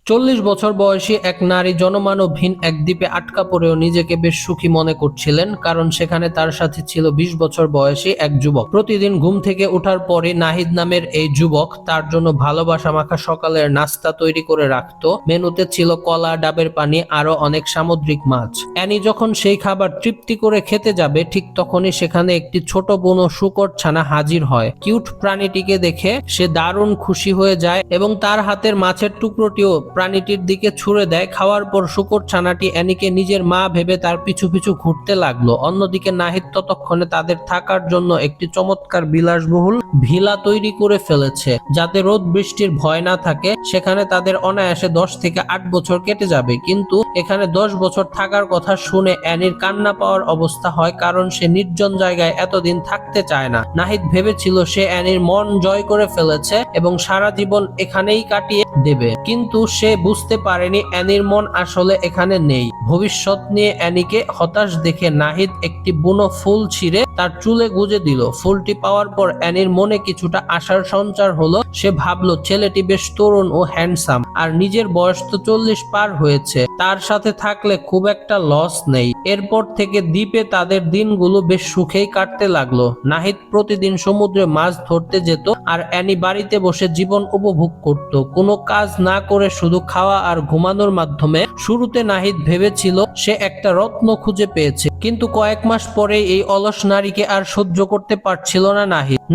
40 বছর বয়সী এক নারী জনমানবহীন এক দ্বীপে আটকা পড়েও নিজেকে বেশ সুখী মনে করছিলেন, কারণ সেখানে তার সাথে ছিল 20 বছর বয়সী এক যুবক। প্রতিদিন ঘুম থেকে ওঠার পরে নাহিদ নামের এই যুবক তার জন্য ভালোবাসা মাখা সকালের নাস্তা তৈরি করে রাখত। মেনুতে ছিল কলা, ডাবের পানি, আরো অনেক সামুদ্রিক মাছ। অ্যানি যখন সেই খাবার তৃপ্তি করে খেতে যাবে, ঠিক তখনই সেখানে একটি ছোট বুনো শূকর ছানা হাজির হয়। কিউট প্রাণীটিকে দেখে সে দারুণ খুশি হয়ে যায় এবং তার হাতের মাছের টুকরোটিও প্রাণীটির দিকে ছুঁড়ে দেয়। খাওয়ার পর শূকর ছানাটি অ্যানিকে নিজের মা ভেবে তার পিছু পিছু ঘুরতে লাগলো। অন্যদিকে নাহিদ ততক্ষণে তাদের থাকার জন্য একটি চমৎকার বিলাসবহুল ভিলা তৈরি করে ফেলেছে, যাতে রোদ বৃষ্টির ভয় না থাকে। সেখানে তাদের অনায়াসে 10 থেকে 8 বছর কেটে যাবে, কিন্তু এখানে 10 বছর থাকার কথা শুনে অ্যানির কান্না পাওয়ার অবস্থা হয়, কারণ সে নির্জন জায়গায় এতদিন থাকতে চায় না। নাহিদ ভেবেছিল সে অ্যানির মন জয় করে ফেলেছে এবং সারা জীবন এখানেই কাটিয়ে দেবে, কিন্তু সে বুঝতে পারেনি অ্যানির মন আসলে এখানে নেই। ভবিষ্যৎ নিয়ে অ্যানিকে হতাশ দেখে নাহিদ একটি বুনো ফুল ছিঁড়ে তার চুলে গুজে দিল। ফুলটি পাওয়ার পর অ্যানির মনে কিছুটা আশার সঞ্চার হলো। সে ভাবলো ছেলেটি বেশ তরুণ ও হ্যান্ডসাম, আর নিজের বয়স তো 40 পার হয়েছে, তার সাথে থাকলে খুব একটা লস নেই। এরপর থেকে দ্বীপে তাদের দিনগুলো বেশ সুখেই কাটতে লাগলো। নাহিদ প্রতিদিন সমুদ্রে মাছ ধরতে যেত, আর অ্যানি বাড়িতে বসে জীবন উপভোগ করত, কোনো কাজ না করে শুধু খাওয়া আর ঘুমানোর মাধ্যমে। শুরুতে নাহিদ ভেবেছিল সে একটা রত্ন খুঁজে পেয়েছে, কিন্তু কয়েক মাস পরে এই অলস নারীকে আর সহ্য করতে পারছিল না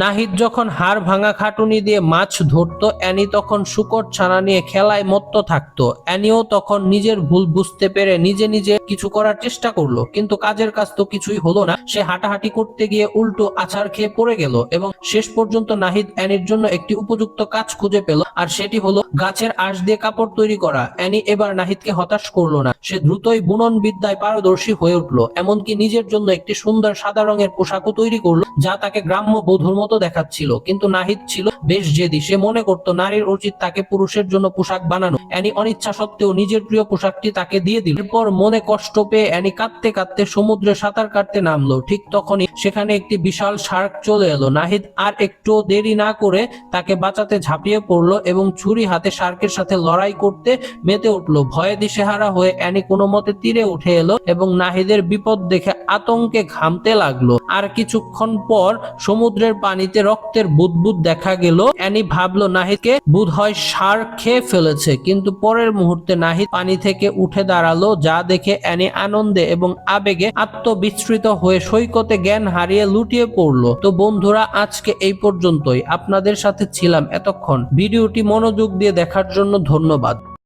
নাহিদ যখন হাড় ভাঙা খাটুনি দিয়ে মাছ ধরতো, অ্যানি তখন শূকর ছানা নিয়ে খেলায় মত্ত থাকতো। অ্যানিও তখন নিজের ভুল বুঝতে পেরে নিজে নিজে কিছু করার চেষ্টা করলো, কিন্তু কাজের কাজ তো কিছুই হলো না। সে হাঁটাহাঁটি করতে গিয়ে উল্টো আছাড় খেয়ে পড়ে গেল এবং শেষ পর্যন্ত নাহিদ অ্যানির জন্য একটি উপযুক্ত কাজ খুঁজে পেল, আর সেটি হলো গাছের আঁশ দিয়ে কাপড় তৈরি করা। অ্যানি এবার নাহিদকে হতাশ করলো না, সে দ্রুতই বুনন বিদ্যায় পারদর্শী হয়ে উঠলো, এমনকি নিজের জন্য একটি সুন্দর সাদা রঙের পোশাকও তৈরি করলো, যা তাকে গ্রাম্য বধূর মতো দেখাচ্ছিল। কিন্তু নাহিদ ছিল বেশ জেদি, সে মনে করত নারীর উচিত তাকে পুরুষের জন্য পোশাক বানানো। অ্যানি অনিচ্ছা সত্ত্বেও নিজের প্রিয় পোশাকটি তাকে দিয়ে দিল। এরপর মনে কষ্ট পেয়ে অ্যানি কাঁদতে কাঁদতে সমুদ্রে সাঁতার কাটতে নামলো। ঠিক তখনই সেখানে একটি বিশাল শার্ক চলে এলো। নাহিদ আর একটু দেরি না করে তাকে বাঁচাতে ঝাঁপিয়ে পড়লো এবং ছুরি হাতে শার্কের সাথে লড়াই করতে মেতে উঠলো। ভয়ে দিশেহারা হয়ে অ্যানি কোনো মতে তীরে উঠে এলো এবং নাহিদের বিপদ দেখে আতঙ্কে ঘামতে লাগলো। আর কিছুক্ষণ পর সমুদ্রের পানিতে রক্তের বুদবুদ দেখা গেল। অ্যানি ভাবলো নাহিদকে বোধহয় শার্ক খেয়ে ফেলেছে, কিন্তু পরের মুহূর্তে নাহিদ পানি থেকে উঠে দাঁড়ালো, যা দেখে অ্যানি আনন্দে এবং আবেগে আত্মবিস্মৃত হয়ে সৈকতে জ্ঞান হারিয়ে লুটিয়ে পড়লো। তো বন্ধুরা, আজকে এই পর্যন্তই। আপনাদের সাথে ছিলাম এতক্ষণ। ভিডিওটি মনোযোগ দিয়ে দেখার জন্য ধন্যবাদ।